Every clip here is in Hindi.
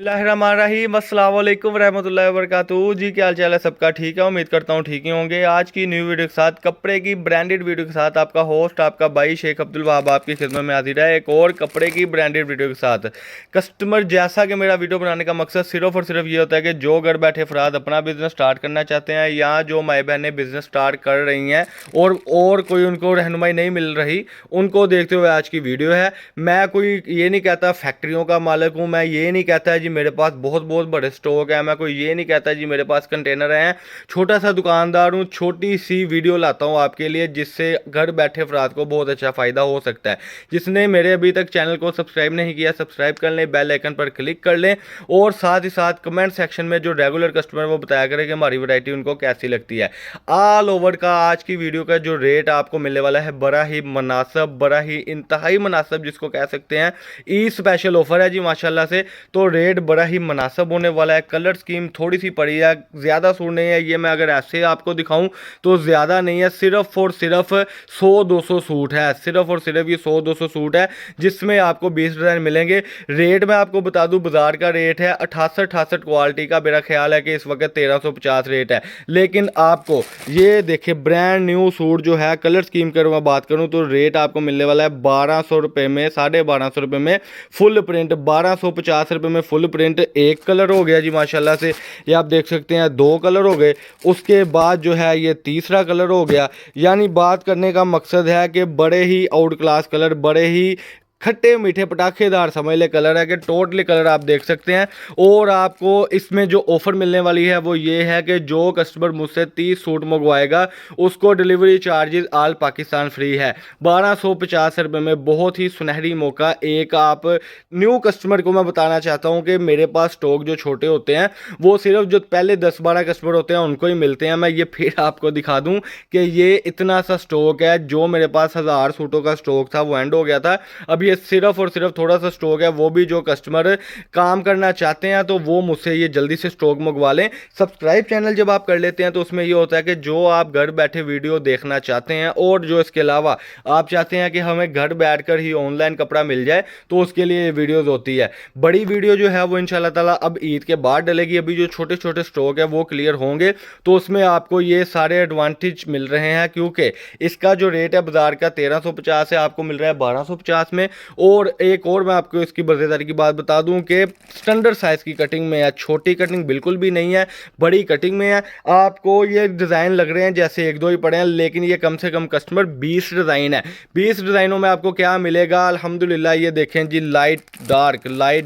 बिस्मिल्लाहिर्रहमानिर्रहीम अस्सलाम वालेकुम रहमतुल्लाहि व बरकातुहू। जी क्या हाल चाल है सबका? ठीक है, उम्मीद करता हूँ ठीक ही होंगे। आज की न्यू वीडियो के साथ, कपड़े की ब्रांडेड वीडियो के साथ आपका होस्ट आपका भाई शेख अब्दुल वहाब आपकी खिदमत में हाजिर है एक और कपड़े की ब्रांडेड वीडियो के साथ। कस्टमर जैसा कि मेरा वीडियो बनाने का मकसद सिर्फ और सिर्फ ये होता है कि जो घर बैठे अफराद अपना बिजनेस स्टार्ट करना चाहते हैं या जो माई बहनें बिजनेस स्टार्ट कर रही हैं और कोई उनको रहनुमाई नहीं मिल रही, उनको देखते हुए आज की वीडियो है। मैं कोई ये नहीं कहता फैक्ट्रियों का मालिक हूँ, मैं ये नहीं कहता जी मेरे पास बहुत बहुत बड़े स्टॉक है, मैं कोई ये नहीं कहता जी मेरे पास कंटेनर हैं। छोटा सा दुकानदार हूँ, छोटी सी वीडियो लाता हूँ आपके लिए जिससे घर बैठे अफराद को बहुत अच्छा फ़ायदा हो सकता है। जिसने मेरे अभी तक चैनल को सब्सक्राइब नहीं किया, सब्सक्राइब कर लें, बेल आइकन पर क्लिक कर लें और साथ ही साथ कमेंट सेक्शन में जो रेगुलर कस्टमर वो बताया करें कि हमारी वैरायटी उनको कैसी लगती है। ऑल ओवर का आज की वीडियो का जो रेट आपको मिलने वाला है बड़ा ही मुनासिब, बड़ा ही इंतहाई मुनासिब जिसको कह सकते हैं। ई स्पेशल ऑफर है जी माशाल्लाह से, तो रेट बड़ा ही मुनासिब होने वाला है। कलर स्कीम थोड़ी सी पड़ी है, ज़्यादा सूट नहीं है। ये मैं अगर ऐसे आपको दिखाऊं तो ज़्यादा नहीं है, सिर्फ और सिर्फ 100-200 सूट है, सिर्फ और सिर्फ ये 100-200 सूट है जिसमें आपको 20 डिज़ाइन मिलेंगे। रेट मैं आपको बता दूं, बाजार का रेट है 68 क्वालिटी का, मेरा ख्याल है कि इस वक्त 1350 रेट है। लेकिन आपको ये देखिए ब्रांड न्यू सूट जो है, कलर स्कीम की मैं बात करूं तो रेट आपको मिलने वाला है 1200 रुपये में, 1250 रुपये में फुल प्रिंट, 1250 रुपये में फुल प्रिंट। एक कलर हो गया जी माशाल्लाह से, ये आप देख सकते हैं, दो कलर हो गए। उसके बाद जो है ये तीसरा कलर हो गया। यानी बात करने का मकसद है कि बड़े ही आउट क्लास कलर, बड़े ही खट्टे मीठे पटाखेदार समझ ले कलर है कि टोटली कलर आप देख सकते हैं। और आपको इसमें जो ऑफर मिलने वाली है वो ये है कि जो कस्टमर मुझसे 30 सूट मंगवाएगा उसको delivery charges all Pakistan free है। 1250 रुपये में बहुत ही सुनहरी मौका। एक आप न्यू कस्टमर को मैं बताना चाहता हूँ कि मेरे पास स्टॉक जो छोटे होते हैं वो सिर्फ जो पहले 10-12 कस्टमर होते हैं उनको ही मिलते हैं। मैं ये फिर आपको दिखा दूँ कि ये इतना सा स्टॉक है, जो मेरे पास 1000 सूटों का स्टॉक था वो एंड हो गया था। अब ये सिर्फ और सिर्फ थोड़ा सा स्टॉक है, वो भी जो कस्टमर काम करना चाहते हैं तो वो मुझसे ये जल्दी से स्टॉक मंगवा लें। सब्सक्राइब चैनल जब आप कर लेते हैं तो उसमें ये होता है कि जो आप घर बैठे वीडियो देखना चाहते हैं और जो इसके अलावा आप चाहते हैं कि हमें घर बैठकर ही ऑनलाइन कपड़ा मिल जाए तो उसके लिए ये वीडियोस होती है। बड़ी वीडियो जो है वो इंशाल्लाह ताला अब ईद के बाद डलेगी। अभी जो छोटे छोटे स्टॉक है वो क्लियर होंगे तो उसमें आपको ये सारे एडवांटेज मिल रहे हैं, क्योंकि इसका जो रेट है बाजार का 1350 है, आपको मिल रहा है 1250 में। और एक और मैं आपको इसकी मज़ेदारी की बात बता दूं कि स्टैंडर्ड साइज़ की कटिंग में है, छोटी कटिंग बिल्कुल भी नहीं है, बड़ी कटिंग में है। आपको ये डिज़ाइन लग रहे हैं जैसे एक दो ही पड़े हैं, लेकिन ये कम से कम कस्टमर 20 डिज़ाइन है। 20 डिज़ाइनों में आपको क्या मिलेगा अल्हम्दुलिल्लाह। ये देखें जी, लाइट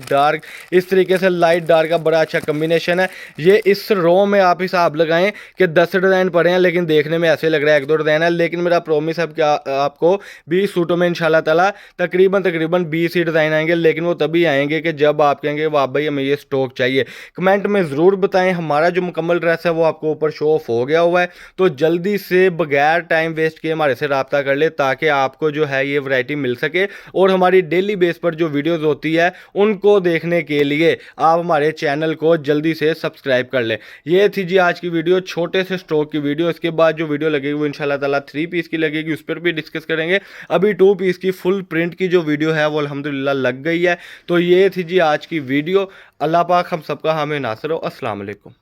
डार्क, इस तरीके से लाइट डार्क का बड़ा अच्छा कम्बिनेशन है। ये इस रो में आप हिसाब लगाएं कि 10 डिज़ाइन पड़े हैं, लेकिन देखने में ऐसे लग रहा है एक दो डिज़ाइन है। लेकिन मेरा प्रॉमिस है कि आपको 20 सूटों में इंशाल्लाह ताला तकरीबन 20 ही डिज़ाइन आएंगे, लेकिन वो तभी आएंगे कि जब आप कहेंगे वाह भाई हमें ये स्टॉक चाहिए। कमेंट में ज़रूर बताएं। हमारा जो मुकम्मल ड्रेस है वो आपको ऊपर शो ऑफ हो गया हुआ है, तो जल्दी से बगैर टाइम वेस्ट किए हमारे से रब्ता कर ले ताकि आपको जो है ये वैरायटी मिल सके। और हमारी डेली बेस पर जो वीडियोज़ होती है उनको देखने के लिए आप हमारे चैनल को जल्दी से सब्सक्राइब कर लें। ये थी जी आज की वीडियो, छोटे से स्टॉक की वीडियो। इसके बाद जो वीडियो लगेगी वो इंशाल्लाह ताला 3 पीस की लगेगी, उस पर भी डिस्कस करेंगे। अभी 2 पीस की फुल प्रिंट की जो वीडियो है वो अल्हम्दुलिल्लाह लग गई है। तो ये थी जी आज की वीडियो। अल्लाह पाक हम सबका हमें नासर हो। अस्सलाम वालेकुम।